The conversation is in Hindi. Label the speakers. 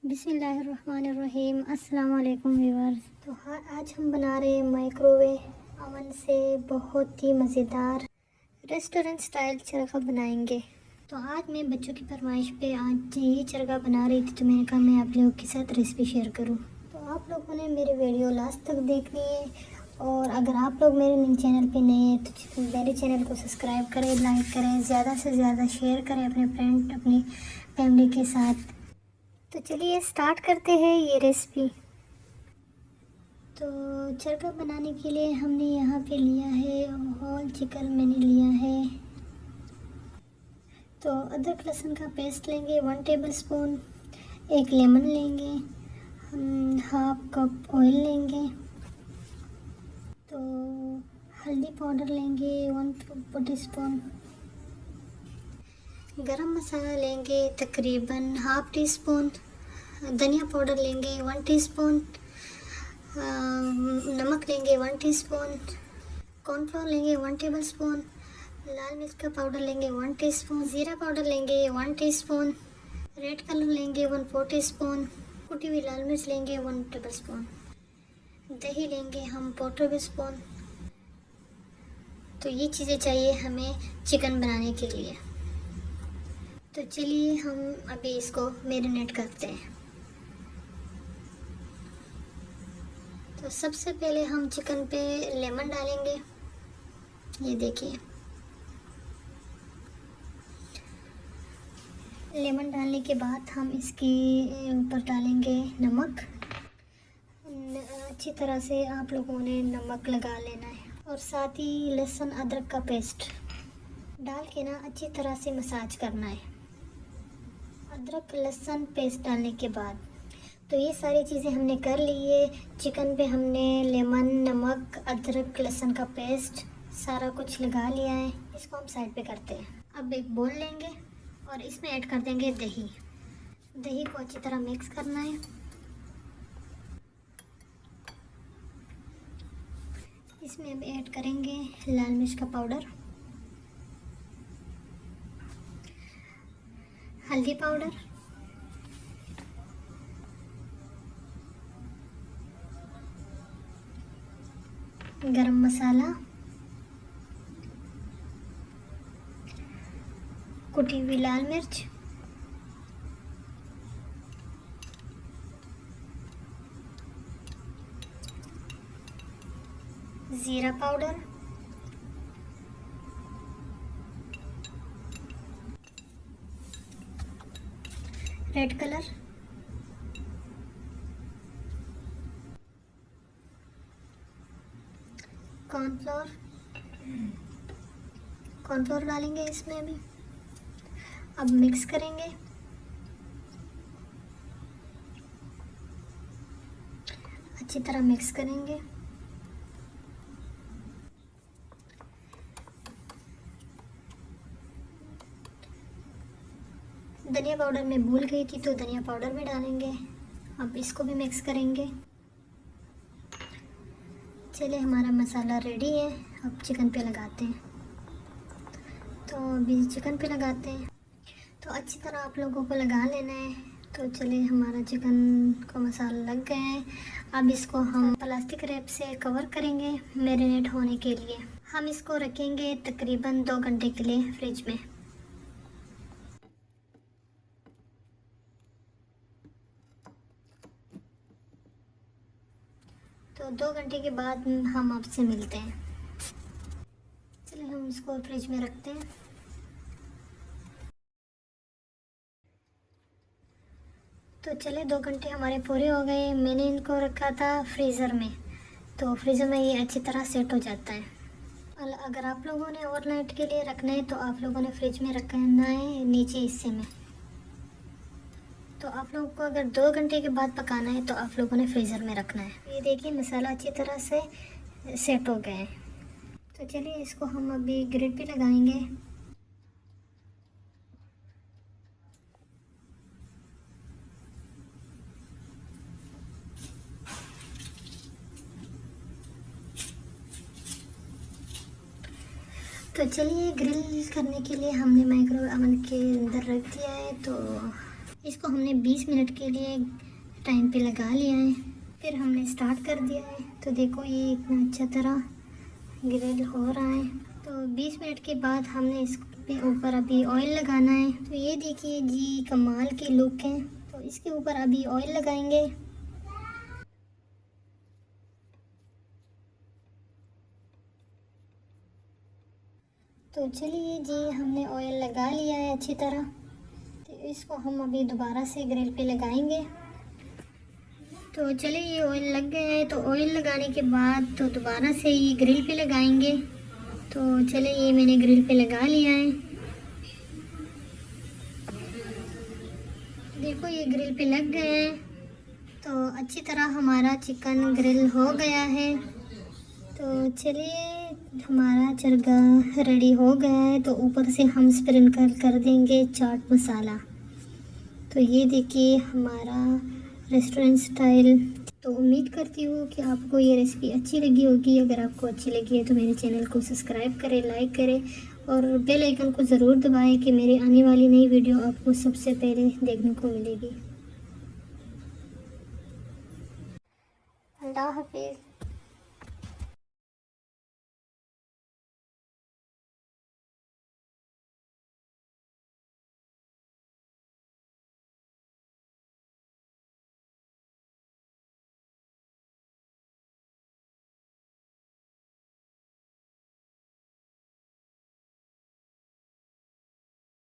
Speaker 1: बिस्मिल्लाहिर्रहमानिर्रहीम। अस्सलाम वालेकुम व्यूअर्स। तो हाँ, आज हम बना रहे हैं माइक्रोवेव ओवन से बहुत ही मज़ेदार रेस्टोरेंट स्टाइल चरखा बनाएंगे। तो आज मैं बच्चों की फरमाइश पे आज ये चरखा बना रही थी, तो मैंने कहा मैं आप लोगों के साथ रेसिपी शेयर करूँ। तो आप लोगों ने मेरी वीडियो लास्ट तक देखनी है, और अगर आप लोग मेरे चैनल पे नए हैं तो मेरे चैनल को सब्सक्राइब करें, लाइक करें, ज़्यादा से ज़्यादा शेयर करें अपने फ्रेंड, अपनी फैमिली के साथ। तो चलिए स्टार्ट करते हैं ये रेसिपी। तो चरखा बनाने के लिए हमने यहाँ पे लिया है होल चिकन, मैंने लिया है। तो अदरक लहसुन का पेस्ट लेंगे 1 टेबलस्पून, एक लेमन लेंगे, हम हाफ कप ऑयल लेंगे। तो हल्दी पाउडर लेंगे 1 टीस्पून, गरम मसाला लेंगे तकरीबन हाफ टी स्पून, धनिया पाउडर लेंगे 1 टीस्पून, नमक लेंगे 1 टीस्पून, कॉर्नफ्लोर लेंगे 1 टेबलस्पून, लाल मिर्च का पाउडर लेंगे 1 टीस्पून, ज़ीरा पाउडर लेंगे 1 टीस्पून, रेड कलर लेंगे 1/4 टीस्पून, कुटी हुई लाल मिर्च लेंगे 1 टेबलस्पून, दही लेंगे हम 1/4 टेबलस्पून। तो ये चीज़ें चाहिए हमें चिकन बनाने के लिए। तो चलिए हम अभी इसको मैरिनेट करते हैं। तो सबसे पहले हम चिकन पे लेमन डालेंगे, ये देखिए। लेमन डालने के बाद हम इसके ऊपर डालेंगे नमक। अच्छी तरह से आप लोगों ने नमक लगा लेना है, और साथ ही लहसुन अदरक का पेस्ट डाल के ना अच्छी तरह से मसाज करना है। अदरक लहसुन पेस्ट डालने के बाद तो ये सारी चीज़ें हमने कर ली है। चिकन पे हमने लेमन, नमक, अदरक लहसुन का पेस्ट सारा कुछ लगा लिया है। इसको हम साइड पे करते हैं। अब एक बोल लेंगे और इसमें ऐड कर देंगे दही। दही को अच्छी तरह मिक्स करना है। इसमें अब ऐड करेंगे लाल मिर्च का पाउडर, हल्दी पाउडर, गरम मसाला, कुटी हुई लाल मिर्च, ज़ीरा powder, red colour, cornflour. Cornflour डालेंगे इसमें अभी। अब मिक्स करेंगे। अच्छी तरह मिक्स करेंगे। धनिया पाउडर मैं भूल गई थी, तो धनिया पाउडर भी डालेंगे। अब इसको भी मिक्स करेंगे। चलिए हमारा मसाला रेडी है। अब चिकन पे लगाते हैं। तो अभी चिकन पे लगाते हैं। तो अच्छी तरह आप लोगों को लगा लेना है। तो चलिए हमारा चिकन को मसाला लग गया है। अब इसको हम प्लास्टिक रैप से कवर करेंगे मैरिनेट होने के लिए। हम इसको रखेंगे तकरीबन 2 घंटे के लिए फ्रिज में। तो 2 घंटे के बाद हम आपसे मिलते हैं। चलिए हम इसको फ्रिज में रखते हैं। तो चले 2 घंटे हमारे पूरे हो गए। मैंने इनको रखा था फ्रीज़र में, तो फ्रीज़र में ये अच्छी तरह सेट हो जाता है। अगर आप लोगों ने ओवरनाइट के लिए रखना है तो आप लोगों ने फ्रिज में रखना है नीचे हिस्से में। तो आप लोगों को अगर 2 घंटे के बाद पकाना है तो आप लोगों ने फ्रीज़र में रखना है। ये देखिए मसाला अच्छी तरह से सेट हो गया है। तो चलिए इसको हम अभी ग्रिल पे लगाएंगे। तो चलिए ग्रिल करने के लिए हमने माइक्रो ओवन के अंदर रख दिया है। तो इसको हमने 20 मिनट के लिए टाइम पे लगा लिया है। फिर हमने स्टार्ट कर दिया है। तो देखो ये इतना अच्छा तरह ग्रिल हो रहा है। तो 20 मिनट के बाद हमने इसके ऊपर अभी ऑयल लगाना है। तो ये देखिए जी कमाल की लुक है। तो इसके ऊपर अभी ऑयल लगाएंगे। तो चलिए जी हमने ऑयल लगा लिया है अच्छी तरह। तो इसको हम अभी दोबारा से ग्रिल पे लगाएंगे। तो चलिए ये ऑयल लग गया है। तो ऑयल लगाने के बाद तो दोबारा से ये ग्रिल पे लगाएंगे। तो चलिए ये मैंने ग्रिल पे लगा लिया है। देखो ये ग्रिल पे लग गया है। तो अच्छी तरह हमारा चिकन ग्रिल हो गया है। तो चलिए हमारा चरगा रेडी हो गया है। तो ऊपर से हम स्प्रिंकल कर देंगे चाट मसाला। तो ये देखिए हमारा रेस्टोरेंट स्टाइल। तो उम्मीद करती हूँ कि आपको ये रेसिपी अच्छी लगी होगी। अगर आपको अच्छी लगी है तो मेरे चैनल को सब्सक्राइब करें, लाइक करें और बेल आइकन को ज़रूर दबाएं कि मेरी आने वाली नई वीडियो आपको सबसे पहले देखने को मिलेगी। अल्लाह हाफिज़।